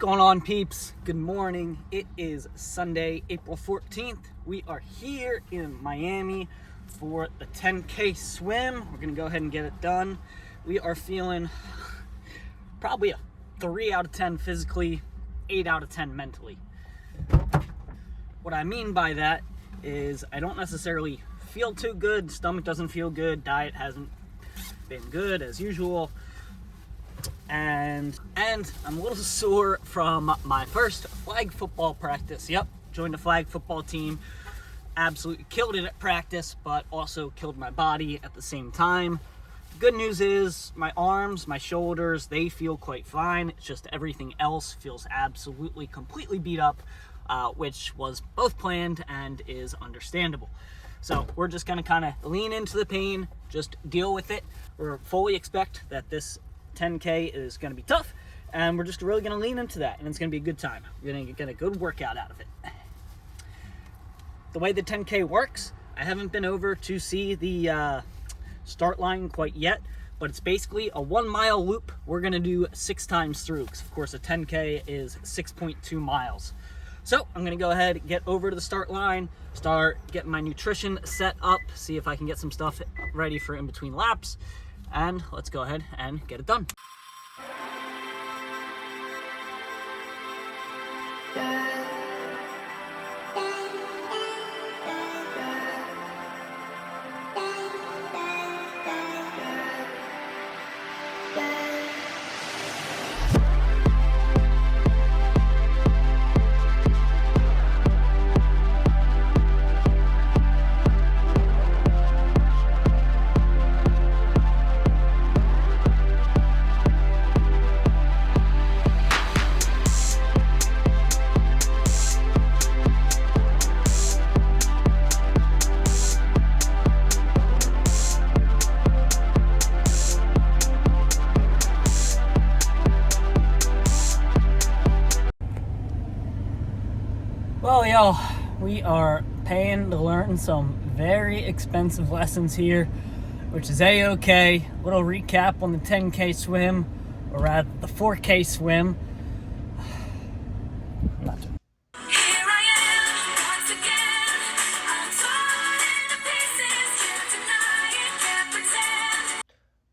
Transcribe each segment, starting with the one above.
going on, peeps? Good morning. It is Sunday, April 14th. We are here in Miami for the 10K swim. We're going to go ahead and get it done. We are feeling probably a 3 out of 10 physically, 8 out of 10 mentally. What I mean by that is I don't necessarily feel too good. Stomach doesn't feel good. Diet hasn't been good as usual. And I'm a little sore from my first flag football practice. Yep, joined the flag football team. Absolutely killed it at practice, but also killed my body at the same time. Good news is my arms, my shoulders, they feel quite fine. It's just everything else feels absolutely completely beat up, which was both planned and is understandable. So we're just going to kind of lean into the pain, just deal with it. We're fully expect that this 10K is going to be tough, and we're just really going to lean into that, and it's going to be a good time. We're going to get a good workout out of it. The way the 10K works, I haven't been over to see the start line quite yet, but it's basically a 1 mile loop we're going to do 6 times through, because of course a 10K is 6.2 miles. So I'm going to go ahead and get over to the start line, start getting my nutrition set up, see if I can get some stuff ready for in between laps, and let's go ahead and get it done. Well, y'all, we are paying to learn some very expensive lessons here, which is a-okay. Little recap on the 10K swim, or rather the 4K swim.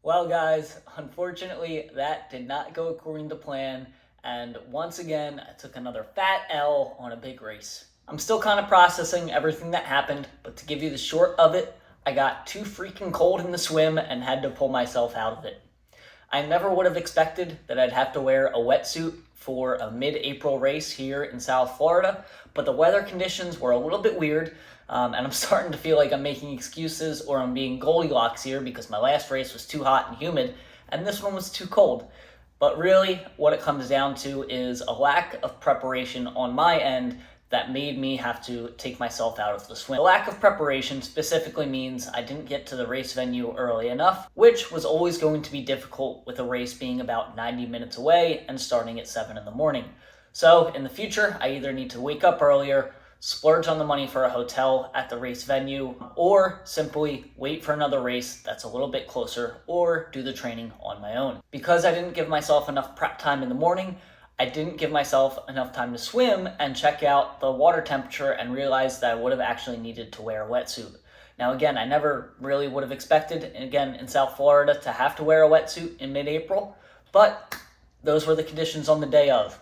Well, guys, unfortunately, that did not go according to plan. And once again, I took another fat L on a big race. I'm still kind of processing everything that happened, but to give you the short of it, I got too freaking cold in the swim and had to pull myself out of it. I never would have expected that I'd have to wear a wetsuit for a mid-April race here in South Florida, but the weather conditions were a little bit weird, and I'm starting to feel like I'm making excuses or I'm being Goldilocks here because my last race was too hot and humid, and this one was too cold. But really, what it comes down to is a lack of preparation on my end that made me have to take myself out of the swim. The lack of preparation specifically means I didn't get to the race venue early enough, which was always going to be difficult with a race being about 90 minutes away and starting at 7 in the morning. So in the future, I either need to wake up earlier, splurge on the money for a hotel at the race venue, or simply wait for another race that's a little bit closer, or do the training on my own. Because I didn't give myself enough prep time in the morning, I didn't give myself enough time to swim and check out the water temperature and realize that I would have actually needed to wear a wetsuit. Now again, I never really would have expected, again in South Florida, to have to wear a wetsuit in mid-April, but those were the conditions on the day of.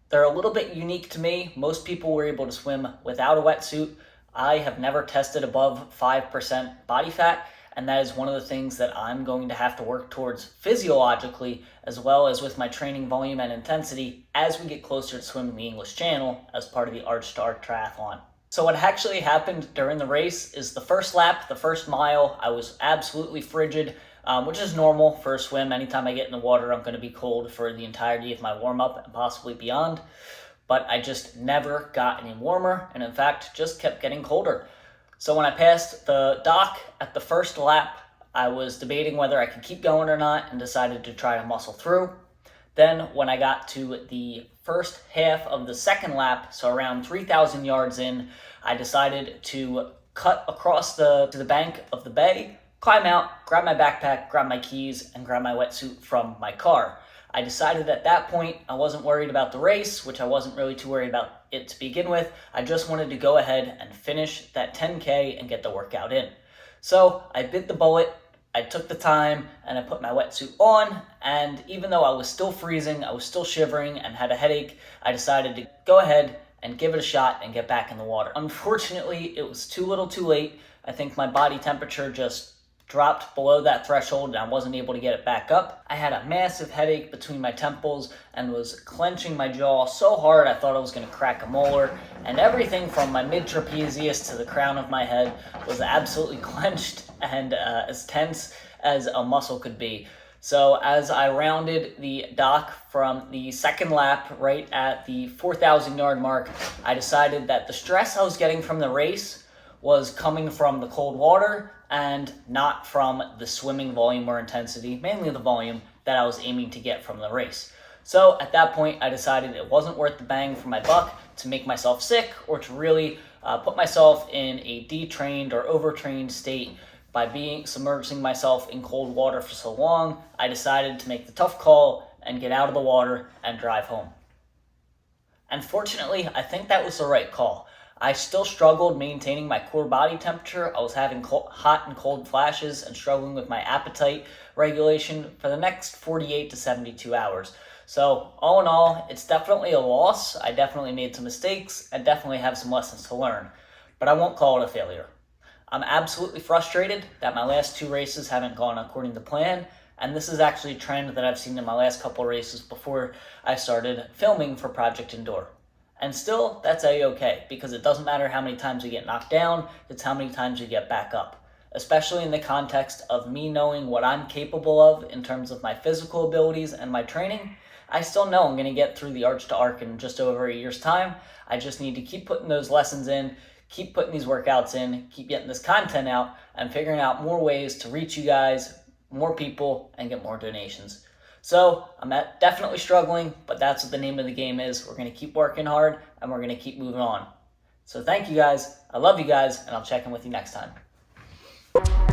They're a little bit unique to me. Most people were able to swim without a wetsuit. I have never tested above 5% body fat, and that is one of the things that I'm going to have to work towards physiologically, as well as with my training volume and intensity as we get closer to swimming the English Channel as part of the Arc Triathlon. So what actually happened during the race is the first lap, the first mile, I was absolutely frigid, which is normal for a swim. Anytime I get in the water, I'm going to be cold for the entirety of my warm-up and possibly beyond. But I just never got any warmer, and in fact, just kept getting colder. So when I passed the dock at the first lap, I was debating whether I could keep going or not and decided to try to muscle through. Then when I got to the first half of the second lap, so around 3,000 yards in, I decided to cut across to the bank of the bay, climb out, grab my backpack, grab my keys, and grab my wetsuit from my car. I decided at that point I wasn't worried about the race, which I wasn't really too worried about it to begin with. I just wanted to go ahead and finish that 10K and get the workout in. So I bit the bullet, I took the time, and I put my wetsuit on, and even though I was still freezing, I was still shivering and had a headache, I decided to go ahead and give it a shot and get back in the water. Unfortunately, it was too little too late. I think my body temperature just dropped below that threshold and I wasn't able to get it back up. I had a massive headache between my temples and was clenching my jaw so hard I thought I was going to crack a molar, and everything from my mid-trapezius to the crown of my head was absolutely clenched and as tense as a muscle could be. So as I rounded the dock from the second lap right at the 4,000 yard mark, I decided that the stress I was getting from the race was coming from the cold water and not from the swimming volume or intensity, mainly the volume that I was aiming to get from the race. So at that point, I decided it wasn't worth the bang for my buck to make myself sick or to really put myself in a detrained or overtrained state by submerging myself in cold water for so long. I decided to make the tough call and get out of the water and drive home. And fortunately, I think that was the right call. I still struggled maintaining my core body temperature. I was having hot and cold flashes and struggling with my appetite regulation for the next 48 to 72 hours. So all in all, it's definitely a loss. I definitely made some mistakes and definitely have some lessons to learn, but I won't call it a failure. I'm absolutely frustrated that my last two races haven't gone according to plan, and this is actually a trend that I've seen in my last couple races before I started filming for Project Endure. And still, that's A-okay, because it doesn't matter how many times you get knocked down, it's how many times you get back up. Especially in the context of me knowing what I'm capable of in terms of my physical abilities and my training, I still know I'm going to get through the Arch to Arc in just over a year's time. I just need to keep putting those lessons in, keep putting these workouts in, keep getting this content out, and figuring out more ways to reach you guys, more people, and get more donations. So I'm definitely struggling, but that's what the name of the game is. We're going to keep working hard, and we're going to keep moving on. So thank you guys. I love you guys, and I'll check in with you next time.